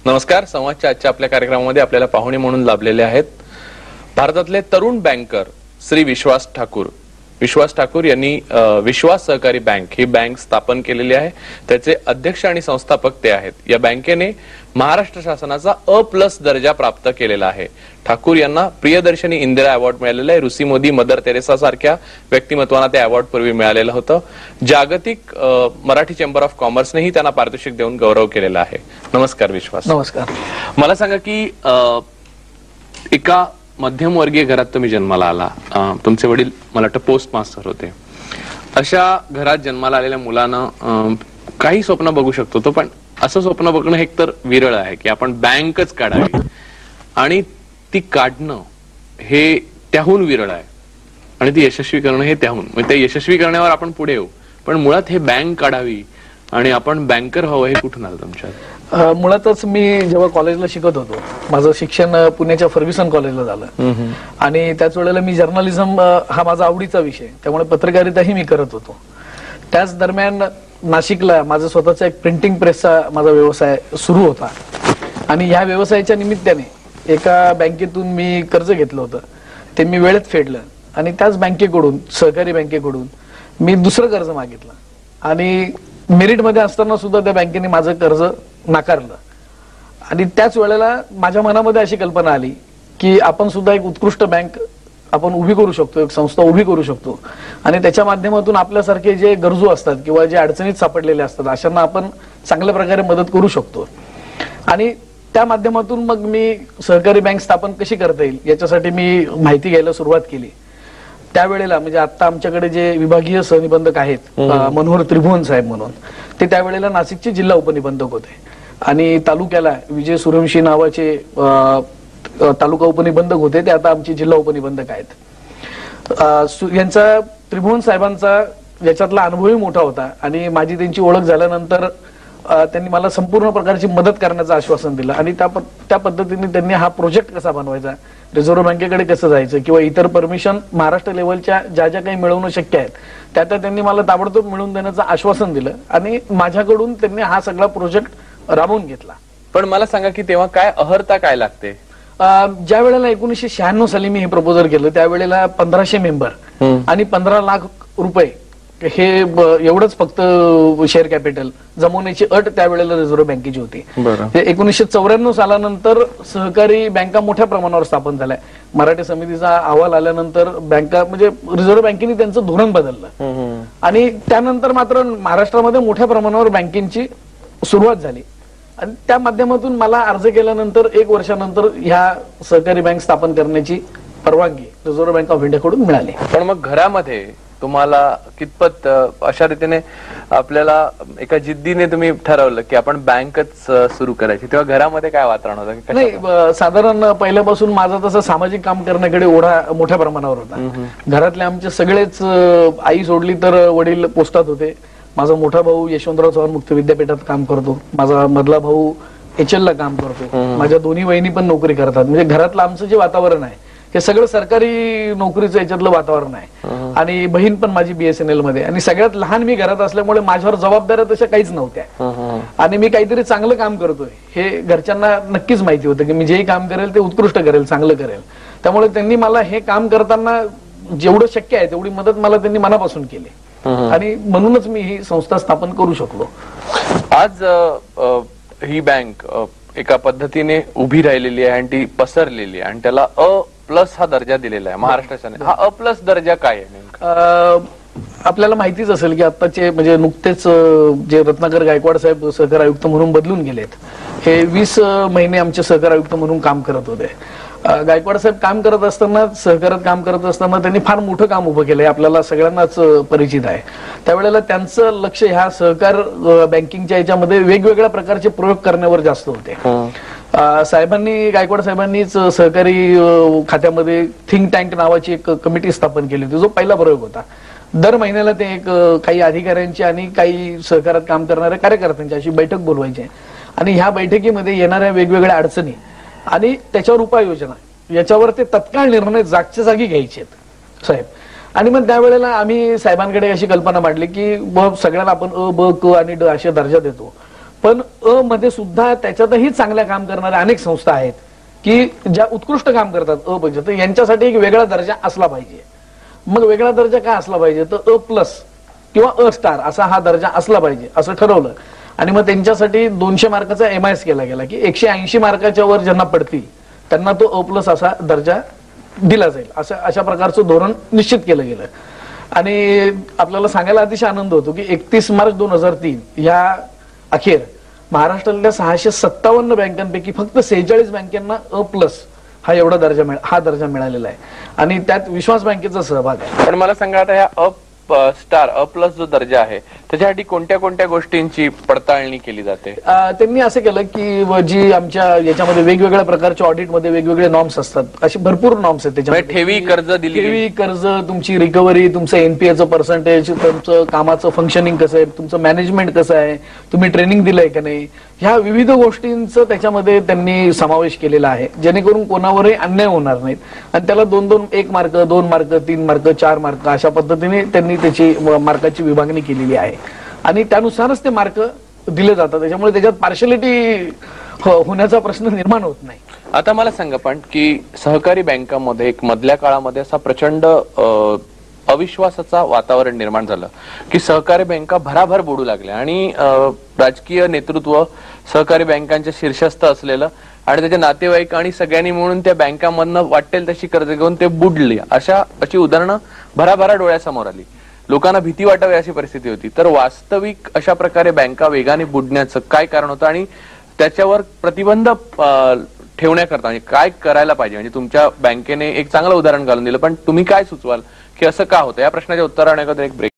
नमस्कार. संवादच्या आजच्या आपल्या कार्यक्रमामध्ये आपल्याला पाहुणे म्हणून लाभलेले आहेत भारतातले तरुण बँकर श्री विश्वास ठाकूर. विश्वास ठाकूर यांनी विश्वास सहकारी बँक ही बँक स्थापन केलेली आहे. त्याचे अध्यक्ष आणि संस्थापक ते आहेत. या बँकेने महाराष्ट्र शासनाचा A+ दर्जा प्राप्त केलेला आहे. ठाकूर यांना प्रियदर्शनी इंदिरा अवॉर्ड मिळालेला आहे. रुसी मोदी, मदर तेरेसा सारख्या व्यक्तिमत्वांना ते अवॉर्ड पूर्वी मिळालेलं होतं. जागतिक मराठी चेंबर ऑफ कॉमर्सनेही त्यांना पारितोषिक देऊन गौरव केलेला आहे. नमस्कार विश्वास. नमस्कार. मला सांगा की एका मध्यमवर्गीय घरात तुम्ही जन्माला आला. तुमचे वडील मला वाटतं पोस्ट मास्टर होते. अशा घरात जन्माला आलेल्या मुलानं काही स्वप्न बघू शकतो तो, पण असं स्वप्न बघणं हे तर विरळ आहे की आपण बँकच काढावी आणि ती काढणं हे त्याहून विरळ आहे आणि ती यशस्वी करणं हे त्याहून. म्हणजे ते यशस्वी करण्यावर आपण पुढे येऊ, पण मुळात हे बँक काढावी आणि आपण बँकर व्हावं हे कुठून आलं तुमच्यात? मुळातच मी जेव्हा कॉलेजला शिकत होतो, माझं शिक्षण पुण्याच्या फर्ग्युसन कॉलेजला झालं आणि त्याच वेळेला मी जर्नलिझम हा माझा आवडीचा विषय, त्यामुळे पत्रकारिताही मी करत होतो. त्याच दरम्यान नाशिकला माझा स्वतःचा एक प्रिंटिंग प्रेसचा माझा व्यवसाय सुरू होता आणि ह्या व्यवसायाच्या निमित्ताने एका बँकेतून मी कर्ज घेतलं होतं. ते मी वेळेत फेडलं आणि त्याच बँकेकडून, सहकारी बँकेकडून मी दुसरं कर्ज मागितलं आणि मेरिटमध्ये असताना सुद्धा त्या बँकेने माझं कर्ज नाकारलं. आणि त्याच वेळेला माझ्या मनामध्ये अशी कल्पना आली की आपण सुद्धा एक उत्कृष्ट बँक आपण उभी करू शकतो, एक संस्था उभी करू शकतो आणि त्याच्या माध्यमातून आपल्यासारखे जे गरजू असतात किंवा जे अडचणीत सापडलेले असतात अशांना आपण चांगल्या प्रकारे मदत करू शकतो. आणि त्या माध्यमातून मग मी सहकारी बँक स्थापन कशी करता येईल याच्यासाठी मी माहिती घ्यायला सुरुवात केली. त्यावेळेला म्हणजे आता आमच्याकडे जे विभागीय सहनिबंधक आहेत मनोहर त्रिभुवन साहेब म्हणून, ते त्यावेळेला नाशिकचे जिल्हा उपनिबंधक होते आणि तालुक्याला विजय सूर्यवंशी नावाचे तालुका उपनिबंधक होते. ते आता आमचे जिल्हा उपनिबंधक आहेत. यांचा त्रिभुवन साहेबांचा याच्यातला अनुभवही मोठा होता आणि माझी त्यांची ओळख झाल्यानंतर त्यांनी मला संपूर्ण प्रकारची मदत करण्याचं आश्वासन दिलं आणि त्या पद्धतीने त्यांनी हा प्रोजेक्ट कसा बनवायचा, रिझर्व्ह बँकेकडे कसं जायचं किंवा इतर परमिशन महाराष्ट्र लेवलच्या ज्या ज्या काही मिळवणं शक्य आहेत त्या त्यांनी मला ताबडतोब मिळवून देण्याचं आश्वासन दिलं आणि माझ्याकडून त्यांनी हा सगळा प्रोजेक्ट राबवून घेतला. पण मला सांगा की तेव्हा काय अर्हता काय लागते? ज्या वेळेला 1996 साली मी हे प्रपोजल केलं त्यावेळेला 1500 मेंबर आणि 15 लाख रुपये हे एवढंच फक्त शेअर कॅपिटल जमवण्याची अट त्यावेळेला रिझर्व्ह बँकेची होती. 1994 सालानंतर सहकारी बँका मोठ्या प्रमाणावर स्थापन झाल्या. मराठी समितीचा अहवाल आल्यानंतर बँका म्हणजे रिझर्व्ह बँकेने त्यांचं धोरण बदललं आणि त्यानंतर मात्र महाराष्ट्रामध्ये मोठ्या प्रमाणावर बँकेची सुरुवात झाली आणि त्या माध्यमातून मला अर्ज केल्यानंतर 1 वर्षानंतर ह्या सहकारी बँक स्थापन करण्याची परवानगी रिझर्व्ह बँक ऑफ इंडियाकडून मिळाली. पण मग घरामध्ये तुम्हाला कितपत अशा रीतीने आपल्याला एका जिद्दीने तुम्ही ठरवलं की आपण बँकच सुरू करायची, तेव्हा घरामध्ये काय वातावरण होतं? नाही, साधारण पहिल्यापासून माझा तसं सामाजिक काम करण्याकडे ओढा मोठ्या प्रमाणावर होता. घरातले आमचे सगळेच, आई सोडली तर वडील पोस्टात होते. माझा मोठा भाऊ यशवंतराव चव्हाण मुक्त विद्यापीठात काम करतो. माझा मधला भाऊ HL ला काम करतो. माझ्या दोन्ही बहिणी पण नोकरी करतात. म्हणजे घरातलं आमचं जे वातावरण आहे हे सगळं सरकारी नोकरीचं याच्यातलं वातावरण आहे आणि बहीण पण माझी BSNL मध्ये आणि सगळ्यात लहान मी घरात असल्यामुळे माझ्यावर जबाबदाऱ्या तशा काहीच नव्हत्या आणि मी काहीतरी चांगलं काम करतोय हे घरच्यांना नक्कीच माहिती होतं की मी जेही काम करेल ते उत्कृष्ट करेल, चांगलं करेल. त्यामुळे त्यांनी मला हे काम करताना जेवढं शक्य आहे तेवढी मदत मला त्यांनी मनापासून केली आणि म्हणूनच मी ही संस्था स्थापन करू शकलो. आज ही बँक एका पद्धतीने उभी राहिलेली आहे आणि ती पसरलेली आहे आणि त्याला A+ हा दर्जा दिलेला आहे महाराष्ट्राने. हा A+ दर्जा काय आहे? आपल्याला माहितीच असेल की आताचे म्हणजे नुकतेच जे रत्नाकर गायकवाड साहेब सहकार आयुक्त म्हणून बदलून गेलेत, हे 20 महिने आमचे सहकार आयुक्त म्हणून काम करत होते. गायकवाड साहेब काम करत असताना, सहकारात काम करत असताना त्यांनी फार मोठं काम उभं केलंय, आपल्याला सगळ्यांनाच परिचित आहे. त्यावेळेला त्यांचं लक्ष ह्या सहकार बँकिंगच्या याच्यामध्ये वेगवेगळ्या प्रकारचे प्रयोग करण्यावर जास्त होते. साहेबांनी, गायकवाड साहेबांनीच सहकारी खात्यामध्ये थिंक टँक नावाची एक कमिटी स्थापन केली होती, जो पहिला प्रयोग होता. दर महिन्याला ते एक काही अधिकाऱ्यांची आणि काही सहकारात काम करणाऱ्या कार्यकर्त्यांची अशी बैठक बोलवायची आणि ह्या बैठकीमध्ये येणाऱ्या वेगवेगळ्या अडचणी आणि त्याच्यावर उपाययोजना याच्यावर ते तत्काळ निर्णय जागच्या जागी घ्यायचे साहेब. आणि मग त्यावेळेला आम्ही साहेबांकडे अशी कल्पना मांडली की सगळ्यांना आपण A, B, K आणि D असे दर्जा देतो, पण अ मध्ये सुद्धा त्याच्यातही चांगल्या काम करणाऱ्या अनेक संस्था आहेत की ज्या उत्कृष्ट काम करतात अ पाहिजे, तर यांच्यासाठी एक वेगळा दर्जा असला पाहिजे. मग वेगळा दर्जा काय असला पाहिजे, तर अ प्लस किंवा अ स्टार असा हा दर्जा असला पाहिजे असं ठरवलं. आणि मग त्यांच्यासाठी 200 मार्काचा MIS केला गेला की 180 मार्काच्या वर ज्यांना पडतील त्यांना तो अ प्लस असा दर्जा दिला जाईल, असं अशा प्रकारचं धोरण निश्चित केलं गेलं. आणि आपल्याला सांगायला अतिशय आनंद होतो की 31 मार्च 2003 या अखेर महाराष्ट्रातल्या 657 बँकांपैकी फक्त 46 बँकांना अ प्लस हा दर्जा मिळालेला आहे आणि त्यात विश्वास बँकेचा सहभाग आहे. पण मला सांगा, आता ह्या अ प्लस जो दर्जा आहे त्याच्यासाठी कोणत्या कोणत्या गोष्टींची पडताळणी केली जाते? त्यांनी असं केलं की जी आमच्या याच्यामध्ये वेगवेगळ्या प्रकारच्या ऑडिटमध्ये वेगवेगळे नॉर्म्स असतात, अशी भरपूर नॉर्म्स आहेत त्याच्यामध्ये. ठेवी कर्ज दिली, ठेवी कर्ज, तुमची रिकव्हरी, तुमचं NPAचं पर्सेंटेज, तुमचं कामाचं फंक्शनिंग कसं आहे, तुमचं मॅनेजमेंट कसं आहे, तुम्ही ट्रेनिंग दिलंय का नाही, ह्या विविध गोष्टींचं त्याच्यामध्ये त्यांनी समावेश केलेला आहे जेणेकरून कोणावरही अन्याय होणार नाहीत. आणि त्याला 2-2, 1 मार्क, 2 मार्क, 3 मार्क, 4 मार्क अशा पद्धतीने त्यांनी त्याची मार्काची विभागणी केलेली आहे आणि त्यानुसारच ते मार्क दिले जातात. त्याच्यामुळे त्याच्यात पार्शलिटी होण्याचा प्रश्न निर्माण होत नाही. आता मला सांगा पण की सहकारी बँकांमध्ये एक मधल्या काळामध्ये असा प्रचंड अविश्वासाचा वातावरण निर्माण झालं की सहकारी बँका भराभर बुडू लागल्या आणि राजकीय नेतृत्व सहकारी बँकांच्या शीर्षस्थ असलेलं आणि त्याचे नातेवाईक आणि सगळ्यांनी म्हणून त्या बँकांमधनं वाटेल तशी कर्ज घेऊन ते बुडली, अशी उदाहरणं भराभरा डोळ्यासमोर आली. लोकांना भीती वाटावी अशी परिस्थिती होती. तर वास्तविक अशा प्रकारे बँका वेगाने बुडण्याचं काय कारण होतं आणि त्याच्यावर प्रतिबंध ठेवण्याकरता म्हणजे काय करायला पाहिजे? म्हणजे तुमच्या बँकेने एक चांगलं उदाहरण घालून दिलं, पण तुम्ही काय सुचवाल की असं का होतं? या प्रश्नाच्या उत्तर आणण्याकरता एक ब्रेक.